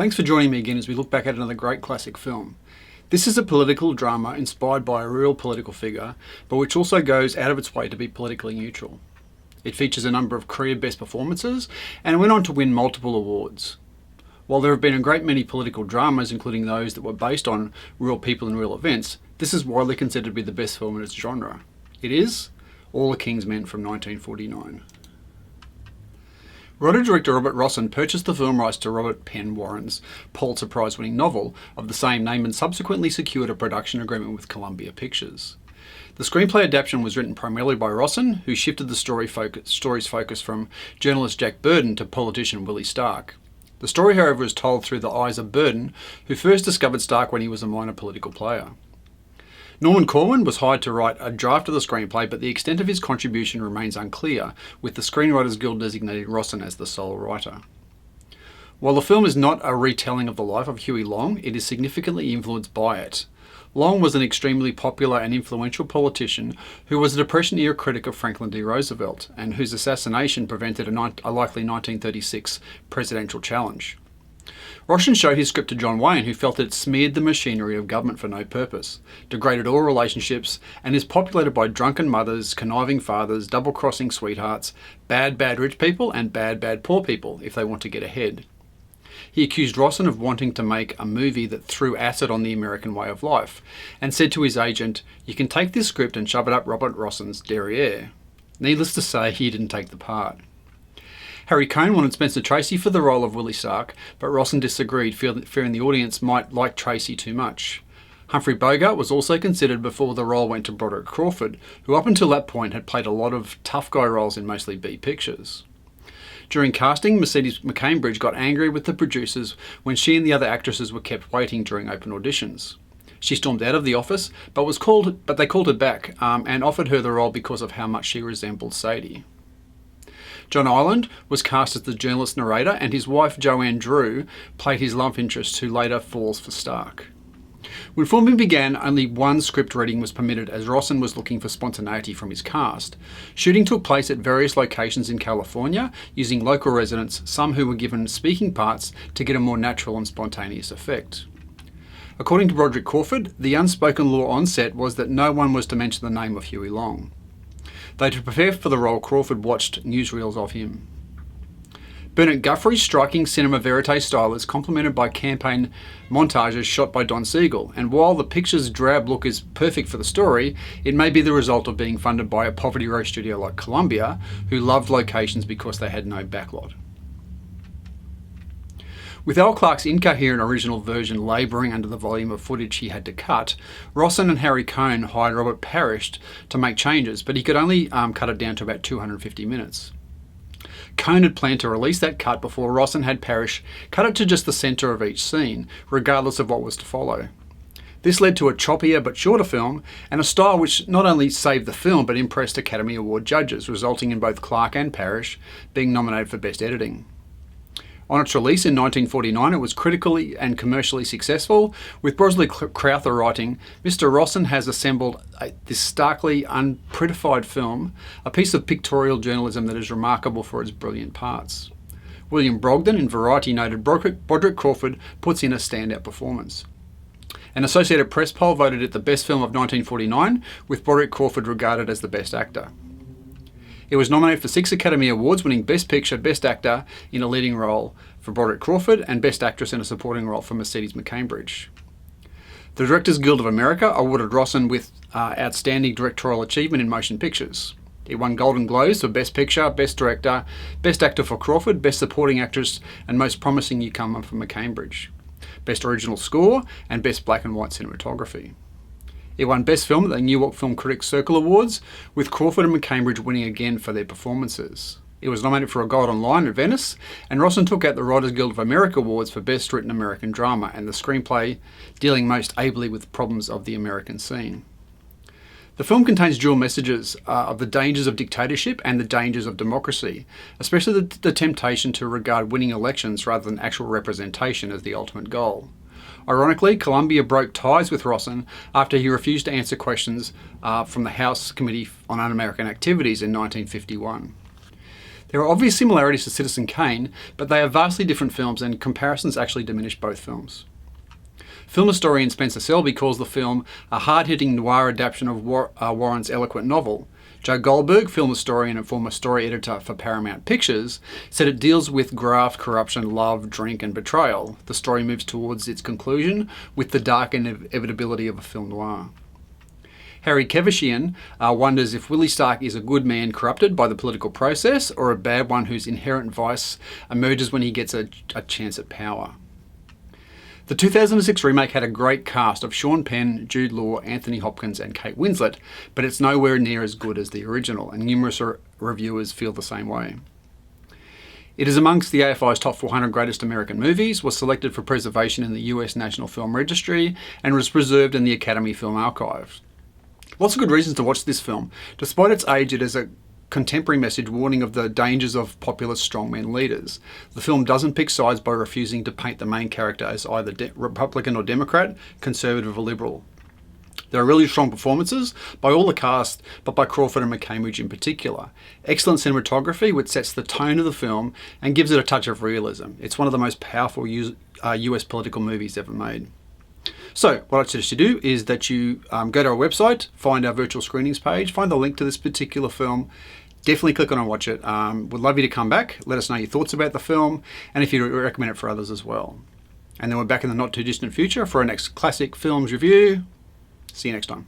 Thanks for joining me again as we look back at another great classic film. This is a political drama inspired by a real political figure, but which also goes out of its way to be politically neutral. It features a number of career best performances and went on to win multiple awards. While there have been a great many political dramas, including those that were based on real people and real events, this is widely considered to be the best film in its genre. It is All the King's Men from 1949. Writer director Robert Rossen purchased the film rights to Robert Penn Warren's Pulitzer Prize-winning novel of the same name and subsequently secured a production agreement with Columbia Pictures. The screenplay adaptation was written primarily by Rossen, who shifted the story's focus from journalist Jack Burden to politician Willie Stark. The story, however, is told through the eyes of Burden, who first discovered Stark when he was a minor political player. Norman Corwin was hired to write a draft of the screenplay, but the extent of his contribution remains unclear, with the Screenwriters Guild designating Rossen as the sole writer. While the film is not a retelling of the life of Huey Long, it is significantly influenced by it. Long was an extremely popular and influential politician who was a Depression-era critic of Franklin D. Roosevelt, and whose assassination prevented a likely 1936 presidential challenge. Rossen showed his script to John Wayne, who felt it smeared the machinery of government for no purpose, degraded all relationships, and is populated by drunken mothers, conniving fathers, double-crossing sweethearts, bad rich people, and bad poor people, if they want to get ahead. He accused Rossen of wanting to make a movie that threw acid on the American way of life, and said to his agent, "You can take this script and shove it up Robert Rossen's derriere." Needless to say, he didn't take the part. Harry Cohn wanted Spencer Tracy for the role of Willie Stark, but Rossen disagreed, fearing the audience might like Tracy too much. Humphrey Bogart was also considered before the role went to Broderick Crawford, who up until that point had played a lot of tough guy roles in mostly B pictures. During casting, McCambridge got angry with the producers when she and the other actresses were kept waiting during open auditions. She stormed out of the office, but they called her back and offered her the role because of how much she resembled Sadie. John Ireland was cast as the journalist narrator, and his wife Joanne Drew played his love interest, who later falls for Stark. When filming began, only one script reading was permitted, as Rossen was looking for spontaneity from his cast. Shooting took place at various locations in California, using local residents, some who were given speaking parts, to get a more natural and spontaneous effect. According to Broderick Crawford, the unspoken law on set was that no one was to mention the name of Huey Long. Though to prepare for the role, Crawford watched newsreels of him. Bernard Guthrie's striking cinema verite style is complemented by campaign montages shot by Don Siegel, and while the picture's drab look is perfect for the story, it may be the result of being funded by a poverty row studio like Columbia, who loved locations because they had no backlot. With Al Clarke's incoherent original version labouring under the volume of footage he had to cut, Rossen and Harry Cohn hired Robert Parrish to make changes, but he could only cut it down to about 250 minutes. Cohn had planned to release that cut before Rossen had Parrish cut it to just the centre of each scene, regardless of what was to follow. This led to a choppier but shorter film, and a style which not only saved the film but impressed Academy Award judges, resulting in both Clarke and Parrish being nominated for Best Editing. On its release in 1949, it was critically and commercially successful, with Bosley Crowther writing, "Mr. Rossen has assembled this starkly unprettified film, a piece of pictorial journalism that is remarkable for its brilliant parts." William Brogden in Variety noted Broderick Crawford puts in a standout performance. An Associated Press poll voted it the best film of 1949, with Broderick Crawford regarded as the best actor. It was nominated for 6 Academy Awards, winning Best Picture, Best Actor in a Leading Role for Broderick Crawford, and Best Actress in a Supporting Role for Mercedes McCambridge. The Directors Guild of America awarded Rossen with Outstanding Directorial Achievement in Motion Pictures. It won Golden Globes for Best Picture, Best Director, Best Actor for Crawford, Best Supporting Actress, and Most Promising Newcomer for McCambridge, Best Original Score, and Best Black and White Cinematography. It won Best Film at the New York Film Critics Circle Awards, with Crawford and McCambridge winning again for their performances. It was nominated for a Golden Lion at Venice, and Rossen took out the Writers Guild of America Awards for Best Written American Drama and the screenplay dealing most ably with the problems of the American scene. The film contains dual messages of the dangers of dictatorship and the dangers of democracy, especially the temptation to regard winning elections rather than actual representation as the ultimate goal. Ironically, Columbia broke ties with Rossen after he refused to answer questions from the House Committee on Un-American Activities in 1951. There are obvious similarities to Citizen Kane, but they are vastly different films, and comparisons actually diminish both films. Film historian Spencer Selby calls the film a hard-hitting noir adaptation of Warren's eloquent novel. Joe Goldberg, film historian and former story editor for Paramount Pictures, said it deals with graft, corruption, love, drink and betrayal. The story moves towards its conclusion with the dark inevitability of a film noir. Harry Kevashian wonders if Willie Stark is a good man corrupted by the political process or a bad one whose inherent vice emerges when he gets a chance at power. The 2006 remake had a great cast of Sean Penn, Jude Law, Anthony Hopkins and Kate Winslet, but it's nowhere near as good as the original, and numerous reviewers feel the same way. It is amongst the AFI's top 400 greatest American movies, was selected for preservation in the US National Film Registry, and was preserved in the Academy Film Archive. Lots of good reasons to watch this film. Despite its age, it is a contemporary message warning of the dangers of populist strongman leaders. The film doesn't pick sides by refusing to paint the main character as either Republican or Democrat, conservative or liberal. There are really strong performances by all the cast, but by Crawford and McCambridge in particular. Excellent cinematography, which sets the tone of the film and gives it a touch of realism. It's one of the most powerful US political movies ever made. So, what I'd suggest you do is that you go to our website, find our virtual screenings page, find the link to this particular film, definitely click on and watch it. We'd love you to come back, let us know your thoughts about the film, and if you recommend it for others as well. And then we're back in the not too distant future for our next classic films review. See you next time.